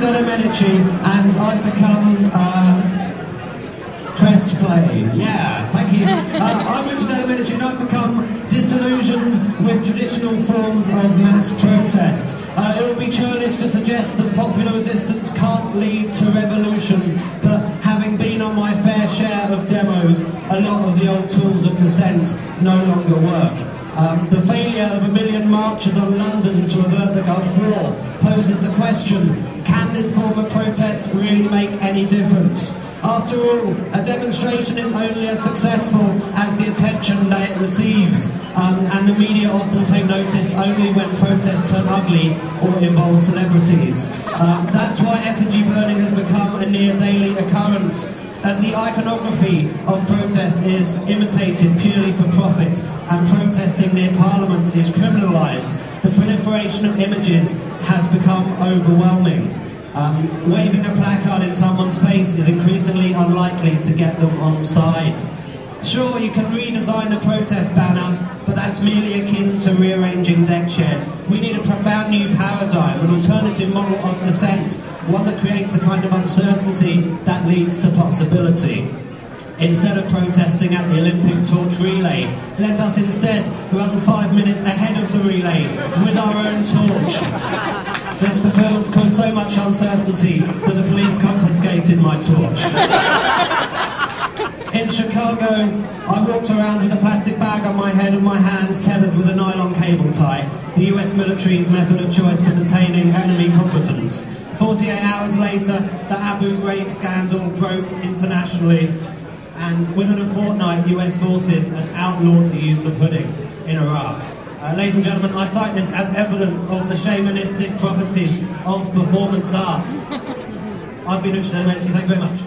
DeDominici, and I've become press play. Yeah, thank you. I'm DeDominici, and I've become disillusioned with traditional forms of mass protest. It would be churlish to suggest that popular resistance can't lead to revolution, but having been on my fair share of demos, a lot of the old tools of dissent no longer work. The failure of 1 million marchers on London to avert the Gulf War poses the question, can this form of protest really make any difference? After all, a demonstration is only as successful as the attention that it receives, and the media often take notice only when protests turn ugly or involve celebrities. That's why effigy burning has become a near daily occurrence, as the iconography of protest is imitated purely for profit, and protesting near Parliament is criminalised. The proliferation of images has become overwhelming. Waving a placard in someone's face is increasingly unlikely to get them on side. Sure, you can redesign the protest banner, but that's merely akin to rearranging deck chairs. We need a profound new paradigm, an alternative model of dissent, one that creates the kind of uncertainty that leads to possibility. Instead of protesting at the Olympic torch relay, let us instead run 5 minutes ahead of the relay with our own torch. This performance caused so much uncertainty that the police confiscated my torch. In Chicago, I walked around with a plastic bag on my head and my hands tethered with a nylon cable tie, the US military's method of choice for detaining enemy combatants. 48 hours later, the Abu Ghraib scandal broke internationally, and within a fortnight, US forces had outlawed the use of hooding in Iraq. Ladies and gentlemen, I cite this as evidence of the shamanistic properties of performance art. I've been DeDominici, thank you very much.